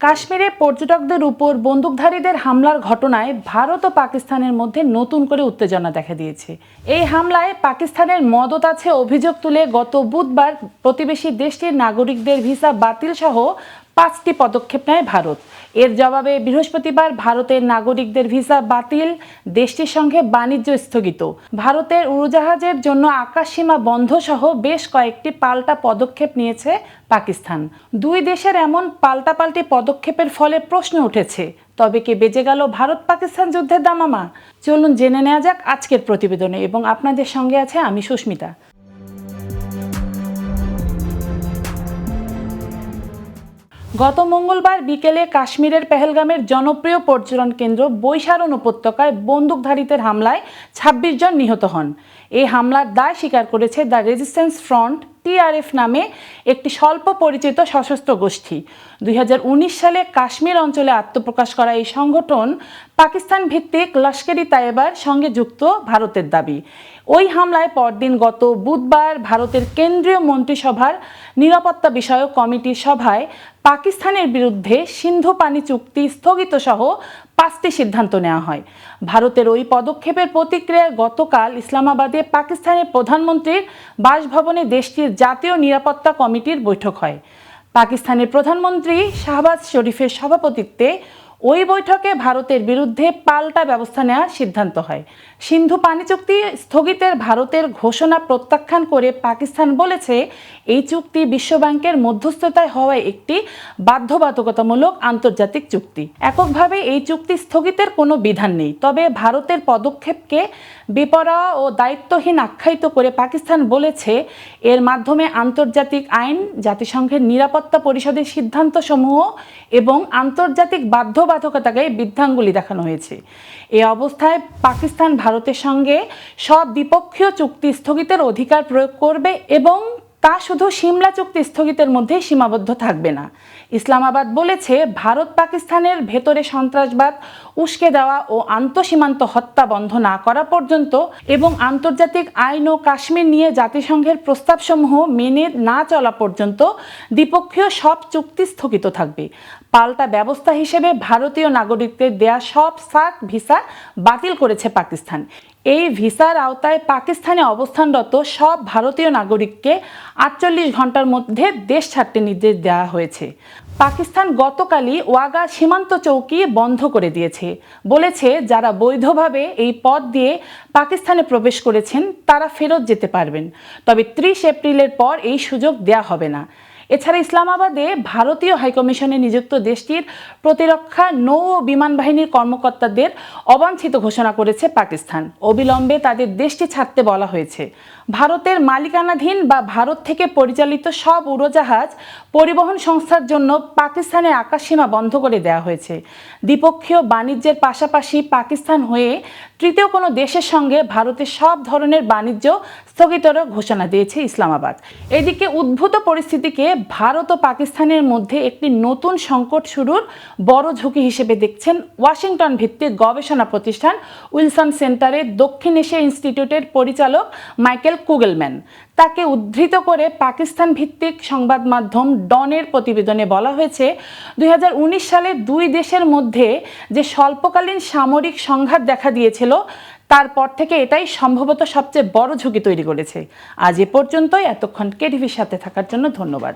কাশ্মীরে পর্যটকদের উপর বন্দুকধারীদের হামলার ঘটনায় ভারত ও পাকিস্তানের মধ্যে নতুন করে উত্তেজনা দেখা দিয়েছে। এই হামলায় পাকিস্তানের মদত আছে অভিযোগ তুলে গত বুধবার প্রতিবেশী দেশটির নাগরিকদের ভিসা বাতিল সহ 5টি পদক্ষেপ নেয় ভারত। এর জবাবে বৃহস্পতিবার ভারতের নাগরিকদের ভিসা বাতিল, দেশটির সঙ্গে বাণিজ্য স্থগিত, ভারতের উড়োজাহাজের জন্য আকাশসীমা বন্ধ সহ বেশ কয়েকটি পাল্টা পদক্ষেপ নিয়েছে পাকিস্তান। দুই দেশের এমন পাল্টাপাল্টি পদক্ষেপের ফলে প্রশ্ন উঠেছে, তবে কি বেজে গেল ভারত পাকিস্তান যুদ্ধের দামামা? চলুন জেনে নেওয়া যাক আজকের প্রতিবেদনে, এবং আপনাদের সঙ্গে আছে আমি সুস্মিতা। গত মঙ্গলবার বিকেলে কাশ্মীরের পেহেলগামের জনপ্রিয় পর্যটন কেন্দ্র বৈশারণ উপত্যকায় বন্দুকধারীদের হামলায় 26 জন নিহত হন। এই হামলার দায় স্বীকার করেছে দ্য রেজিস্ট্যান্স ফ্রন্ট TRF নামে একটি স্বল্প পরিচিত সশস্ত্র গোষ্ঠী। 2019 সালে কাশ্মীর অঞ্চলে আত্মপ্রকাশ করা এই সংগঠন পাকিস্তান ভিত্তিক লস্কর-ই-তাইবার সঙ্গে যুক্ত ভারতের দাবি। ওই হামলায় পরদিন গত বুধবার ভারতের কেন্দ্রীয় মন্ত্রিসভার নিরাপত্তা বিষয়ক কমিটির সভায় পাকিস্তানের বিরুদ্ধে সিন্ধু পানি চুক্তি স্থগিত সহ 5টি সিদ্ধান্ত নেওয়া হয়। ভারতের ওই পদক্ষেপের প্রতিক্রিয়ায় গতকাল ইসলামাবাদে পাকিস্তানের প্রধানমন্ত্রীর বাসভবনে দেশটির জাতীয় নিরাপত্তা কমিটির বৈঠক হয়। পাকিস্তানের প্রধানমন্ত্রী শাহবাজ শরীফের সভাপতিত্বে ওই বৈঠকে ভারতের বিরুদ্ধে পাল্টা ব্যবস্থা নেওয়ার সিদ্ধান্ত হয়। সিন্ধু পানি চুক্তি স্থগিতের ভারতের ঘোষণা প্রত্যাখ্যান করে পাকিস্তান বলেছে, এই চুক্তি বিশ্বব্যাংকের মধ্যস্থতায় হওয়া একটি বাধ্যবাধকতামূলক আন্তর্জাতিক চুক্তি। এককভাবে এই চুক্তি স্থগিতের কোনো বিধান নেই। তবে ভারতের পদক্ষেপকে বেপরোয়া ও দায়িত্বহীন আখ্যায়িত করে পাকিস্তান বলেছে, এর মাধ্যমে আন্তর্জাতিক আইন, জাতিসংঘের নিরাপত্তা পরিষদের সিদ্ধান্তসমূহ এবং আন্তর্জাতিক বাধ্যবাধকতাকে বৃদ্ধাঙ্গুলি দেখানো হয়েছে। এই অবস্থায় পাকিস্তান ভারতের সঙ্গে সব দ্বিপক্ষীয় চুক্তি স্থগিতের অধিকার প্রয়োগ করবে এবং তা শুধু সিমলা চুক্তি স্থগিতের মধ্যেই সীমাবদ্ধ থাকবে না। ইসলামাবাদ বলেছে, ভারত পাকিস্তানের ভেতরে সন্ত্রাসবাদ উস্কে দেওয়া ও আন্তঃসীমান্ত হত্যা বন্ধ না করা পর্যন্ত এবং আন্তর্জাতিক আইন ও কাশ্মীর নিয়ে জাতিসংঘের প্রস্তাবসমূহ মেনে না চলা পর্যন্ত দ্বিপক্ষীয় সব চুক্তি স্থগিত থাকবে। পাল্টা ব্যবস্থা হিসেবে ভারতীয় নাগরিকদের দেয়া সব সাক ভিসা বাতিল করেছে পাকিস্তান। এই ভিসার আওতায় পাকিস্তানে অবস্থানরত সব ভারতীয় নাগরিককে 48 ঘন্টার মধ্যে দেশ ছাড়তে নির্দেশ দেওয়া হয়েছে। পাকিস্তান গতকালই ওয়াগা সীমান্ত চৌকি বন্ধ করে দিয়েছে, বলেছে যারা বৈধভাবে এই পথ দিয়ে পাকিস্তানে প্রবেশ করেছেন তারা ফেরত যেতে পারবেন, তবে 30 এপ্রিলের পর এই সুযোগ দেয়া হবে না। এছাড়া ইসলামাবাদে ভারতীয় হাইকমিশনে নিযুক্ত দেশটির প্রতিরক্ষা, নৌ ও বিমান বাহিনীর কর্মকর্তাদের অবাঞ্ছিত ঘোষণা করেছে পাকিস্তান। অবিলম্বে তাদের দেশটি ছাড়তে বলা হয়েছে। ভারতের মালিকানাধীন বা ভারত থেকে পরিচালিত সব উড়োজাহাজ পরিবহন সংস্থার জন্য পাকিস্তানের আকাশসীমা বন্ধ করে দেওয়া হয়েছে। দ্বিপক্ষীয় বাণিজ্যের পাশাপাশি পাকিস্তান হয়ে তৃতীয় কোনো দেশের সঙ্গে ভারতের সব ধরনের বাণিজ্য স্থগিতেরও ঘোষণা দিয়েছে ইসলামাবাদ। এদিকে উদ্ভূত পরিস্থিতিকে ভারত ও পাকিস্তানের মধ্যে একটি নতুন সংকট শুরুর বড় ঝুঁকি হিসেবে দেখছেন ওয়াশিংটন ভিত্তিক গবেষণা প্রতিষ্ঠান উইলসন সেন্টারের দক্ষিণ এশিয়া ইনস্টিটিউটের পরিচালক মাইকেল কুগেলম্যান। তাকে উদ্ধৃত করে পাকিস্তান ভিত্তিক সংবাদ মাধ্যম ডনের প্রতিবেদনে বলা হয়েছে, 2019 সালে দুই দেশের মধ্যে যে স্বল্পকালীন সামরিক সংঘাত দেখা দিয়েছিল, তারপর থেকে এটাই সম্ভবত সবচেয়ে বড় ঝুঁকি তৈরি করেছে। আজ এ পর্যন্তই। এতক্ষণ কেটিভির সাথে থাকার জন্য ধন্যবাদ।